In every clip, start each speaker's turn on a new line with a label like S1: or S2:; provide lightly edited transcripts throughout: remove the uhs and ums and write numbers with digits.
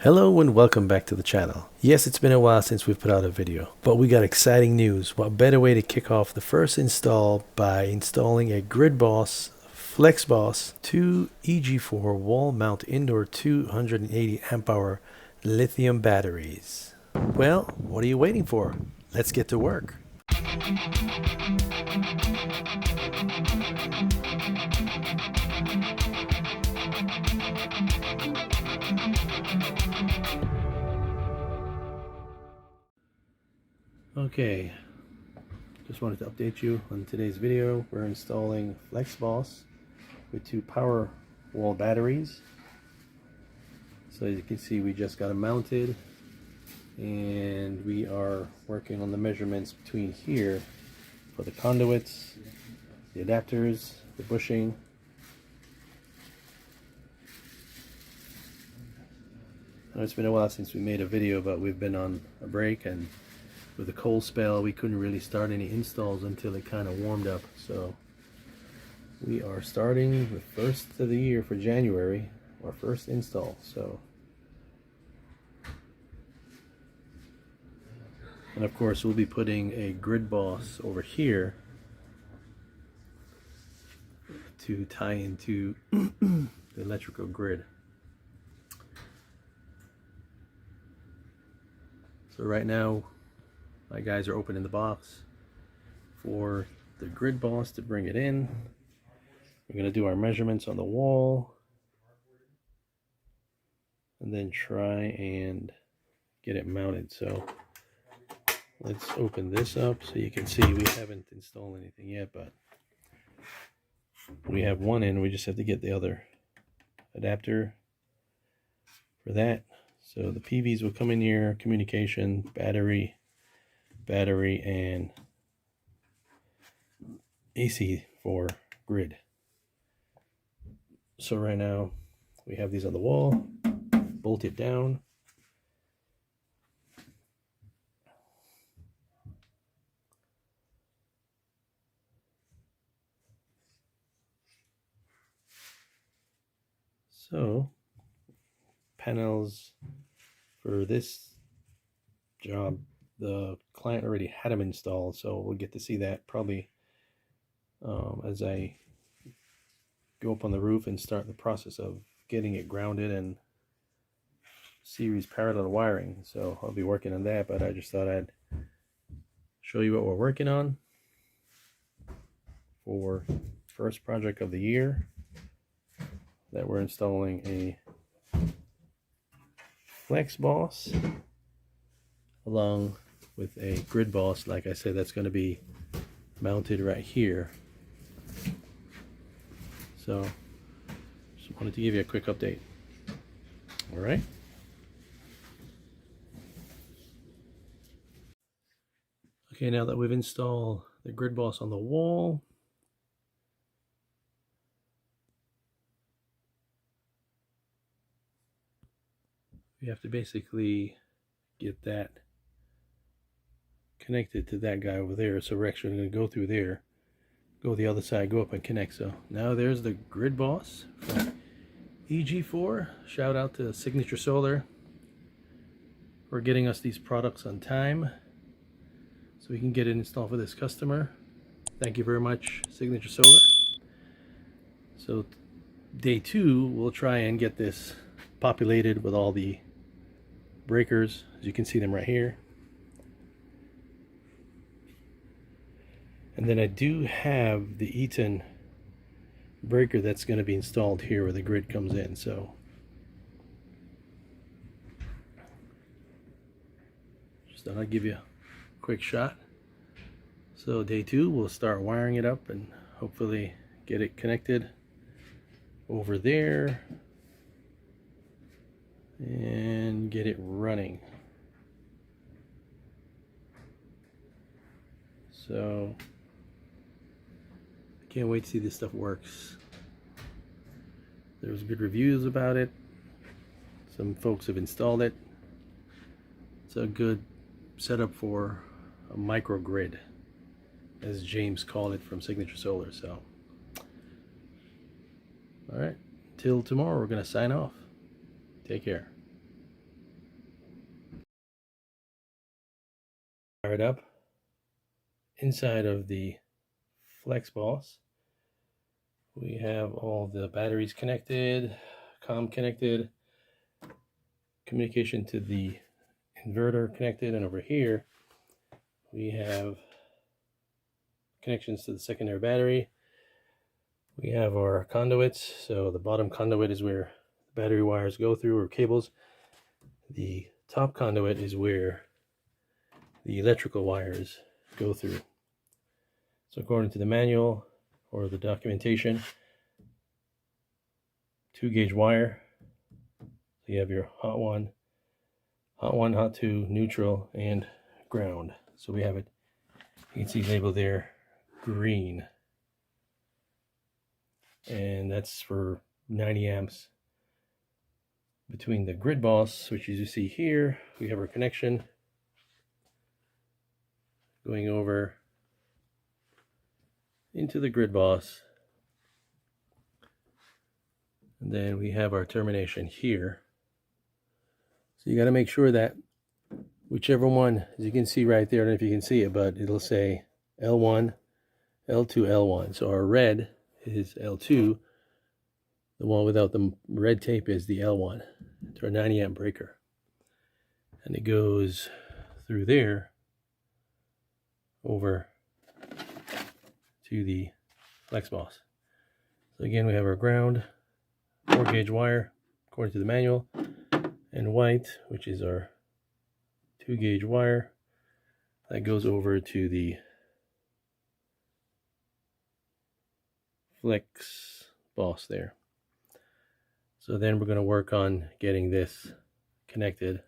S1: Hello and welcome back to the channel. Yes, it's been a while since we've put out a video, but we got exciting news. What better way to kick off the first install by installing a GridBOSS FlexBoss 2 EG4 wall mount indoor 280 amp hour lithium batteries. Well, what are you waiting for? Let's get to work. Okay, just wanted to update you on today's video. We're installing FlexBoss with 2 power wall batteries. So as you can see, we just got them mounted and we are working on the measurements between here for the conduits, the adapters, the bushing. I know it's been a while since we made a video, but we've been on a break, and with the cold spell we couldn't really start any installs until it kind of warmed up. So we are starting the first of the year for January, our first install. And of course we'll be putting a GridBOSS over here to tie into the electrical grid. So right now my guys are opening the box for the GridBOSS to bring it in. We're going to do our measurements on the wall and then try and get it mounted. So let's open this up so you can see we haven't installed anything yet, but we have one in. We just have to get the other adapter for that. So the PVs will come in here, communication, battery, and AC for grid. So right now we have these on the wall, bolt it down. So panels for this job, the client already had them installed, so we'll get to see that probably as I go up on the roof and start the process of getting it grounded and series parallel wiring. So I'll be working on that, but I just thought I'd show you what we're working on for first project of the year, that we're installing a FlexBoss along with a GridBOSS. Like I said, that's going to be mounted right here. So just wanted to give you a quick update. All right. Okay, now that we've installed the GridBOSS on the wall, we have to basically get that connected to that guy over there. So we're actually going to go through there, go the other side, go up and connect. So now there's the GridBOSS from EG4. Shout out to SleemSolar for getting us these products on time so we can get it installed for this customer. Thank you very much, SleemSolar. So day 2 we'll try and get this populated with all the breakers, as you can see them right here. And then I do have the Eaton breaker that's going to be installed here where the grid comes in. So just thought I'd give you a quick shot. So day 2 we'll start wiring it up and hopefully get it connected over there and get it running. So I can't wait to see this stuff works. There's good reviews about it. Some folks have installed it. It's a good setup for a microgrid, as James called it from SleemSolar. So all right, till tomorrow we're going to sign off. Take care. Fired up inside of the FlexBoss. We have all the batteries connected, COM connected, communication to the inverter connected, and over here we have connections to the secondary battery. We have our conduits, so the bottom conduit is where the battery wires go through, or cables. The top conduit is where the electrical wires go through. So according to the manual or the documentation, 2-gauge wire. So you have your hot one, hot 2, neutral, and ground. So we have it, you can see labeled there, green. And that's for 90 amps. Between the GridBOSS, which as you see here, we have our connection going over into the GridBOSS. And then we have our termination here. So you got to make sure that whichever one, as you can see right there, I don't know if you can see it, but it'll say L1, L2, L1. So our red is L2. The one without the red tape is the L1. It's our 90 amp breaker. And it goes through there over to the FlexBoss. So again, we have our ground, 4-gauge wire according to the manual, and white, which is our 2-gauge wire that goes over to the FlexBoss there. So then we're going to work on getting this connected.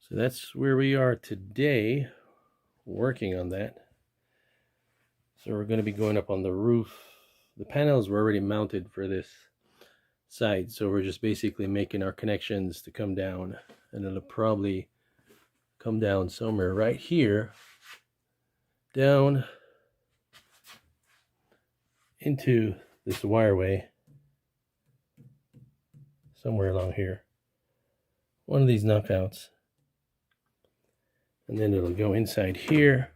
S1: So that's where we are today, working on that. So we're going to be going up on the roof. The panels were already mounted for this side, so we're just basically making our connections to come down, and it'll probably come down somewhere right here, down into this wireway, somewhere along here, one of these knockouts, and then it'll go inside here,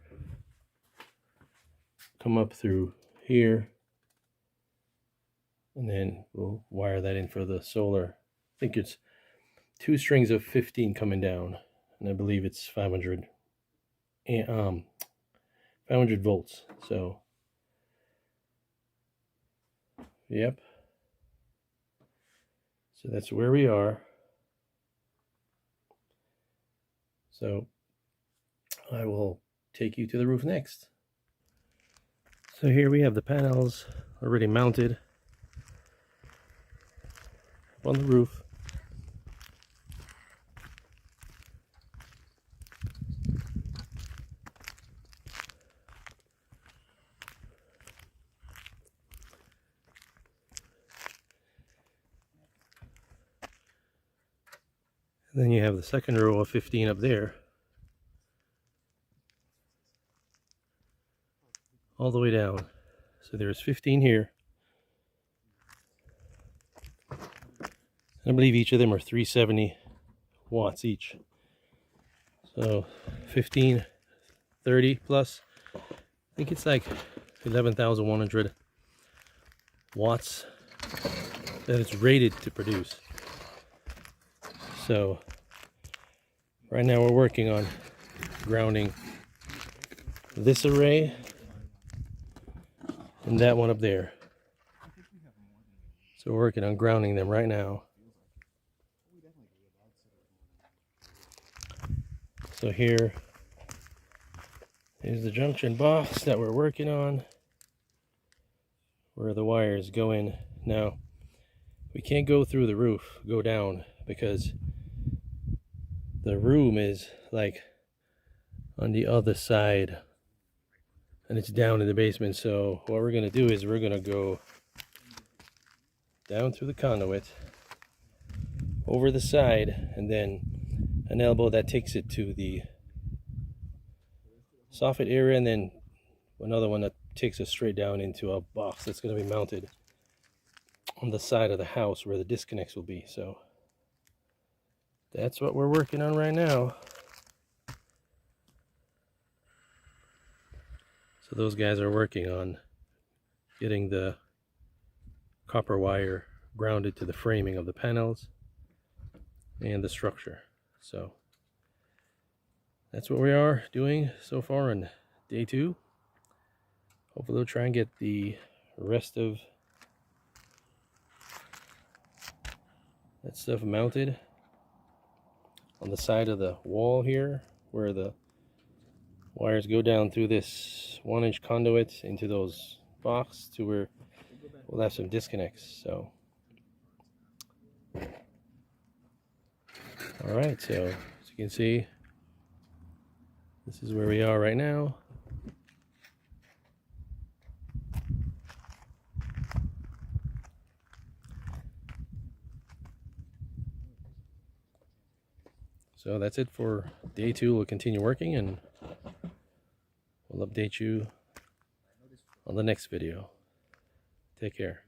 S1: come up through here, and then we'll wire that in for the solar. I think it's 2 strings of 15 coming down, and I believe it's 500 volts. So yep, so that's where we are. So I will take you to the roof next. So here we have the panels already mounted on the roof. And then you have the second row of 15 up there, all the way down. So there's 15 here. I believe each of them are 370 watts each. So 15, 30 plus. I think it's like 11,100 watts that it's rated to produce. So right now we're working on grounding this array and that one up there. So we're working on grounding them right now. So here is the junction box that we're working on, where the wires go in. Now we can't go through the roof, go down, because the room is like on the other side and it's down in the basement. So what we're going to do is we're going to go down through the conduit, over the side, and then an elbow that takes it to the soffit area, and then another one that takes us straight down into a box that's going to be mounted on the side of the house where the disconnects will be. So that's what we're working on right now. So those guys are working on getting the copper wire grounded to the framing of the panels and the structure. So that's what we are doing so far on day 2. Hopefully we'll try and get the rest of that stuff mounted on the side of the wall here, where the wires go down through this 1-inch conduit into those box to where we'll have some disconnects. So alright, so as you can see, this is where we are right now. So that's it for day 2. We'll continue working and we'll update you on the next video. Take care.